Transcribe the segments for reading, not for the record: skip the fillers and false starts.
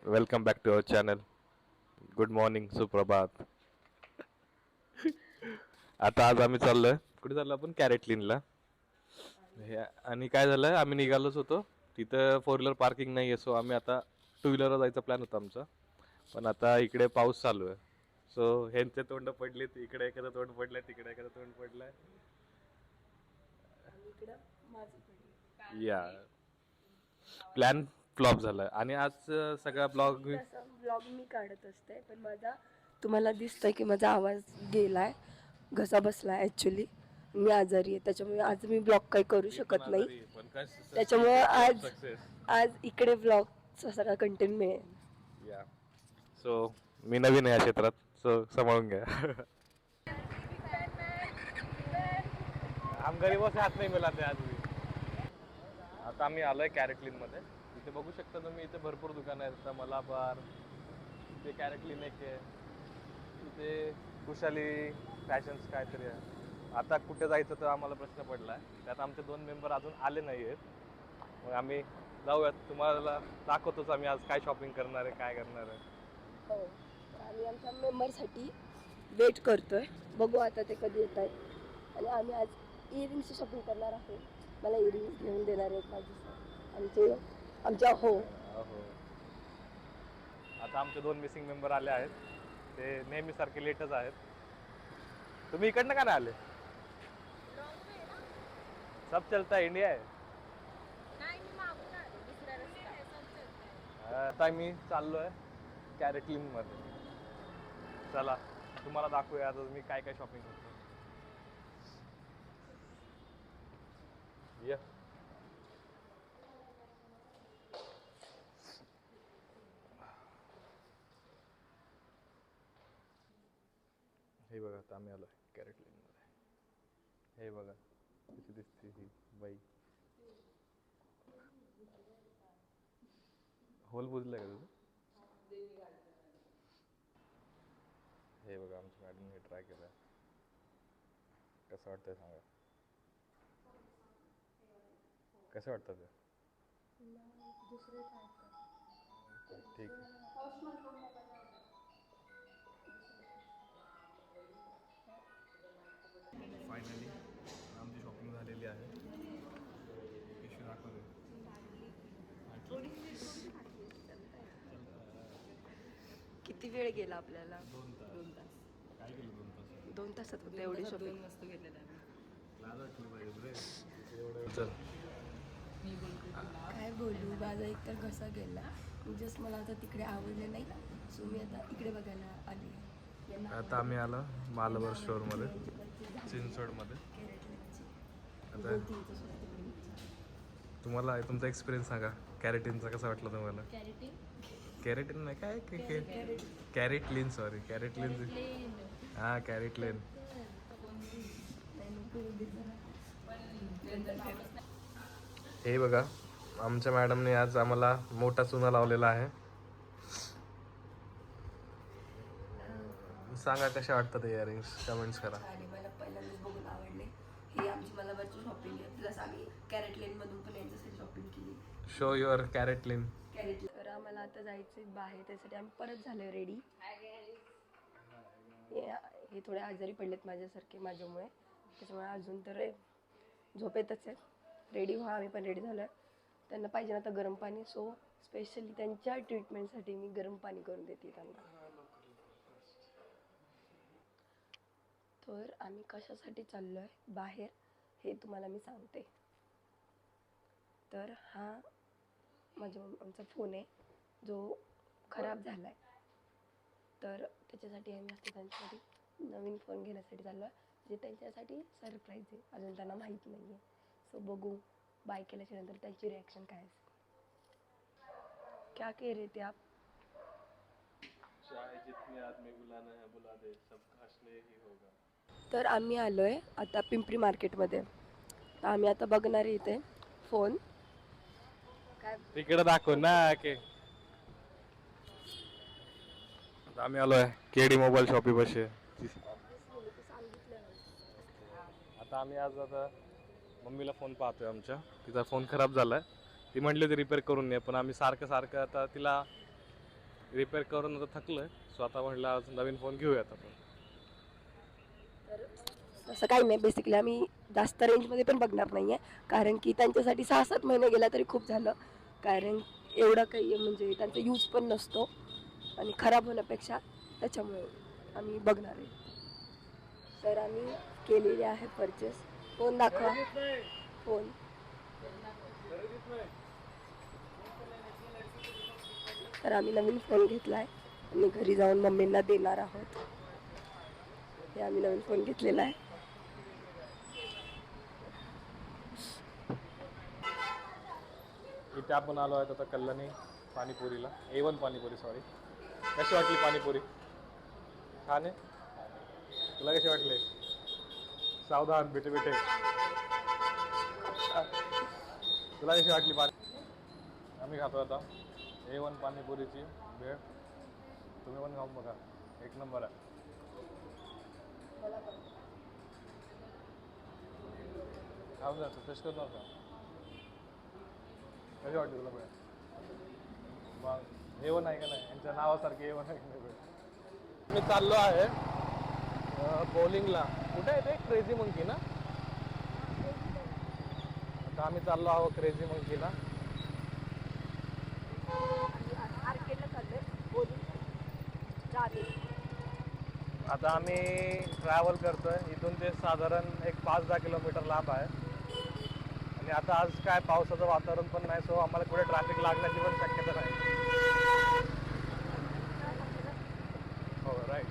Welcome back to our channel. Good morning, सुप्रभात. आता आज आम्ही चाललोय, कुठे चाललो आपण? कॅरेटलिनला. आणि काय झालं, आम्ही निघालोच होतो. तिथं फोर व्हीलर पार्किंग नाही आहे, सो आम्ही आता टू व्हीलरवर जायचा प्लॅन होता आमचा. पण आता इकडे पाऊस चालू आहे, सो ह्यांचे तोंड पडलेत. इकडे एखादं तोंड पडलंय, तिकडे एखादं तोंड पडलंय. या प्लॅन फ्लॉप झालाय. आणि आज सगळा ब्लॉग ब्लॉग मी काढत असते, पण माझा तुम्हाला दिसतंय की माझा आवाज गेलाय, घसा बसलाय. ॲक्च्युली मी आजारी आहे, त्याच्यामुळे आज मी ब्लॉग काही करू शकत नाही. त्याच्यामुळे आज इकडे ब्लॉगचा सगळा कंटेंट मिळेल. या सो मी नवीन आहे या क्षेत्रात, सो सांभाळून घ्या. आम गरीबों हात नाही मिळाले आज मी. आता आम्ही आलोय कॅरेटलिन मध्ये. इथे बघू शकता तुम्ही, इथे भरपूर दुकानं आहेत. मलाबार, इथे कॅरेटलिन एक आहे, इथे खुशाली फॅशन्स काहीतरी आहे. आता कुठे जायचं तर आम्हाला प्रश्न पडला आहे. त्यात आमचे 2 मेंबर अजून आले नाही आहेत. मग आम्ही जाऊयात, तुम्हाला दाखवतोच आम्ही आज काय शॉपिंग करणार आहे, काय करणार आहे. हो, आम्ही आमच्या मेंबरसाठी वेट करतोय. बघू आता ते कधी येत आहेत. आणि आम्ही आज इयरिंगची शॉपिंग करणार आहोत. मला इयरिंग्स घेऊन देणार आहेत माझे आमच्या हो. आता आमचे 2 मिसिंग मेंबर आले आहेत. ते नेहमीसारखे लेटच आहेत. तुम्ही इकडनं का नाही आले? सब चलता है, इंडिया आहे. आता मी चाललोय कॅरेटलिन मध्ये. चला तुम्हाला दाखवूया आता मी काय काय शॉपिंग करतो. ये हे बघा, आता आम्ही आलोय कॅरेटलिन मध्ये. हे बघा कशी दिसते ही बाई. होल बुजलाय का तुझं? हे बघा, आमच्या मॅडमने हे ट्राय केलं. कसं वाटतंय सांगा. कसं वाटतं ते? ठीक आहे. फायनली आमची शॉपिंग झालेली आहे. पिशवी दाखवते. किती वेळ गेला आपल्याला? 2 तास. काय केलं 2 तास? 2 तासात फक्त एवढी शॉपिंग. वस्तू घेतल्या आम्ही. लाज वाटली पाहिजे रे. एवढं चल. काय बोलू, माझा एकतर घसा गेला. जस्ट मला आता तिकडे आवडलं नाही, सो मी आता इकडे बघायला आली. आता आम्ही आलो मालवर स्टोअरमध्ये, चिंचवडमध्ये. आता तुम्हाला तुमचा एक्सपिरियन्स सांगा कॅरेटिनचा. कसा वाटला तुम्हाला? कॅरेटिन नाही, काय कॅरेटलिन, सॉरी कॅरेटलिन. हां, कॅरेटलिन. हे बघा, आमच्या मॅडमने आज आम्हाला मोठा चुना लावलेला आहे. सांगा कशा वाटतात इयरिंग्स, कमेंट्स करा. आणि मला पहिल्यांदाच बघून आवडले. ही आमची मलाबारची शॉपिंग आहे, प्लस आम्ही कॅरेटलेन मधून पण यांच्यासाठी शॉपिंग केली. Show your CaratLane. तर आम्हाला आता जायचं बाहेर, त्यासाठी आम्ही परत झालोय रेडी. हे थोडे आजारी पडलेत माझ्यासारखे माझ्यामुळे, त्याच्यामुळे अजून तर झोपेतच आहेत. रेडी व्हा, आम्ही पण रेडी झालोय. त्यांना पाहिजे ना आता गरम पाणी, सो स्पेशली त्यांच्या ट्रीटमेंटसाठी मी गरम पाणी करून देते त्यांना. तर आम्ही कशासाठी चाललो आहे बाहेर हे तुम्हाला मी सांगते. तर हा आमचा फोन आहे जो खराब झाला आहे. तर त्याच्यासाठी आम्ही असते त्यांच्यासाठी नवीन फोन घेण्यासाठी चाललो आहे, जे त्यांच्यासाठी सरप्राईज आहे. अजून त्यांना माहीत नाही आहे. सो बघू बाय केल्याच्या नंतर त्यांची रिॲक्शन काय असेल. क्या कह रहे थे आप? चाहे जितने आदमी बुलाना है बुला दे, सबका हंसने ही होगा. तर आम्ही आलोय आता पिंपरी मार्केटमध्ये. तर आम्ही आता बघणार आहे इथे फोन. काय तिकडे दाखव ना के. आम्ही आलोय केडी मोबाईल शॉपी पाशी. आता आम्ही आता मम्मीला फोन पाहतोय आमच्या. तिचा फोन खराब झालाय. ती म्हटली होती रिपेअर करून ये, पण आम्ही सारखं आता तिला रिपेअर करून आता थकलोय. स्वतः म्हटलं आज नवीन फोन घेऊयात आपण. तर तसं काही नाही, बेसिकली आम्ही जास्त रेंजमध्ये पण बघणार नाही आहे, कारण की त्यांच्यासाठी 6-7 महिने गेला तरी खूप झालं, कारण एवढं काही म्हणजे त्यांचा यूज पण नसतो आणि खराब होण्यापेक्षा, त्याच्यामुळे आम्ही बघणार आहे. तर आम्ही केलेले आहे परचेस. फोन दाखवा. फोन तर आम्ही नवीन फोन घेतला आहे आणि घरी जाऊन मम्मींना देणार आहोत. हे आम्ही नवीन फोन घेतलेला आहे. इथे आपण आलो आहे आता कल्याणी पाणीपुरीला. A1 panipuri, sorry. कशी वाटली पाणीपुरी? छान आहे. तुला कशी वाटली? सावधान, बेटे बेटे. तुला कशी वाटली पाणी? आम्ही खातो आता A1 पाणीपुरीची भेळ. तुम्ही पण खाऊन बघा, एक नंबर आहे. खाऊन जातो, टेस्ट करणार का? कशी वाटली तुला भेळ? मग A1 आहे का नाही? यांच्या नावासारखी A1 आहे की नाही भेळ? मी चाललो आहे बॉलिंगला. कुठे आहे ते? क्रेझी मंकी ना? आता आम्ही चाललो आहोत क्रेझी मंकीला. आता आम्ही ट्रॅव्हल करतोय. इथून ते साधारण एक 5-10 किलोमीटर लांब आहे. आणि आता आज काय पावसाचं वातावरण पण नाही, सो आम्हाला कुठे ट्रॅफिक लागण्याची पण शक्यता नाही. हो, राईट.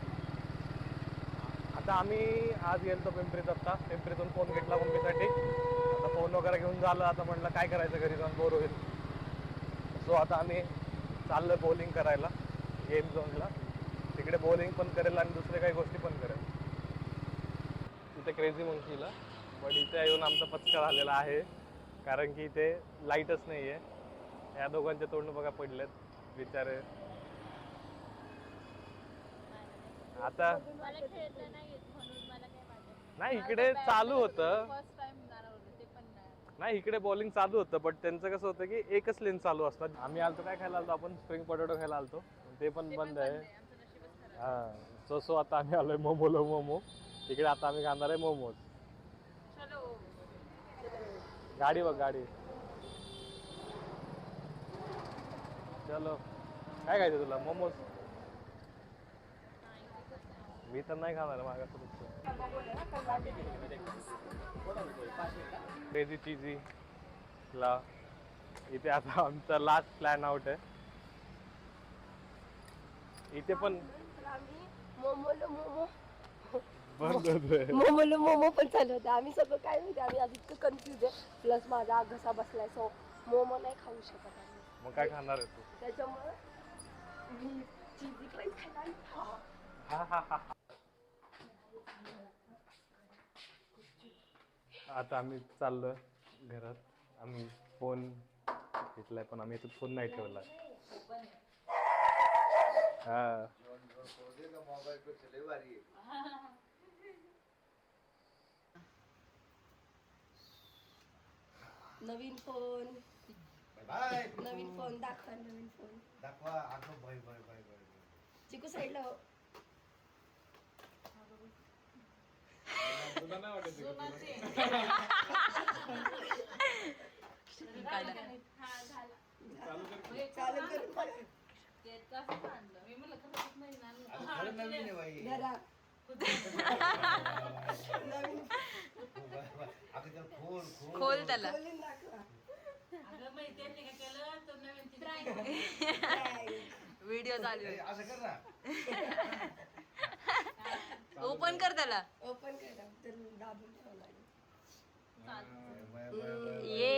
आता आम्ही आज गेलो पिंपरीत. आता पिंपरीतून फोन घेतला मम्मीसाठी. आता फोन वगैरे घेऊन झालं. आता म्हटलं काय करायचं, घरी जाऊन बोर होईल. सो आता आम्ही चाललो बॉलिंग करायला गेम झोनला. तिकडे बॉलिंग पण करेल आणि दुसऱ्या काही गोष्टी पण करेल तिथे क्रेझी मंकीला. पण इथे येऊन आमचा पचका झालेला आहे, कारण की इथे लाईटच नाही आहे. या दोघांचे तोंड बघा पडलेत बिचारे. आता नाही, इकडे चालू होतं. नाही, इकडे बॉलिंग चालू होतं, बट त्यांचं कसं होतं की एकच लेन चालू असतात. आम्ही आलतो काय खायला आलतो आपण? स्प्रिंग पोटॅटो खायला आलतो, ते पण बंद आहे. हां, सो आता आम्ही आलोय मोमो. तिकडे आता आम्ही खाणार आहे मोमोज. गाडी बघ, गाडी. चलो, काय खायचं तुला? मोमोज? मी तर नाही खाणार, मागा क्रेझी चीजी ला. इथे आता आमचा लास्ट प्लॅन आउट आहे. इथे पण मोमो पण चालू होतं. आम्ही सगळं काय माहिती, आम्ही आधी इतकं कन्फ्युज आहे. प्लस माझा घसा बसलाय, सो मोमो नाही खाऊ शकत आम्ही. मग काय खाणार आहे तू? त्याच्यामुळे मी चीजी फ्राईज खायला. आता आम्ही चाललोय घरात. आम्ही फोन घेतलाय, पण आम्ही इथं फोन नाही ठेवलाय. हा, नवीन फोन दाखवा. नवीन फोन दाखवा. चिकू साईडला हो. तुला नाही वाटत? चालू कर. खोल त्याला. व्हिडिओ चालू आहे. ओपन कर त्याला. ओपन करा, दाबून ठेवावं लागेल. ये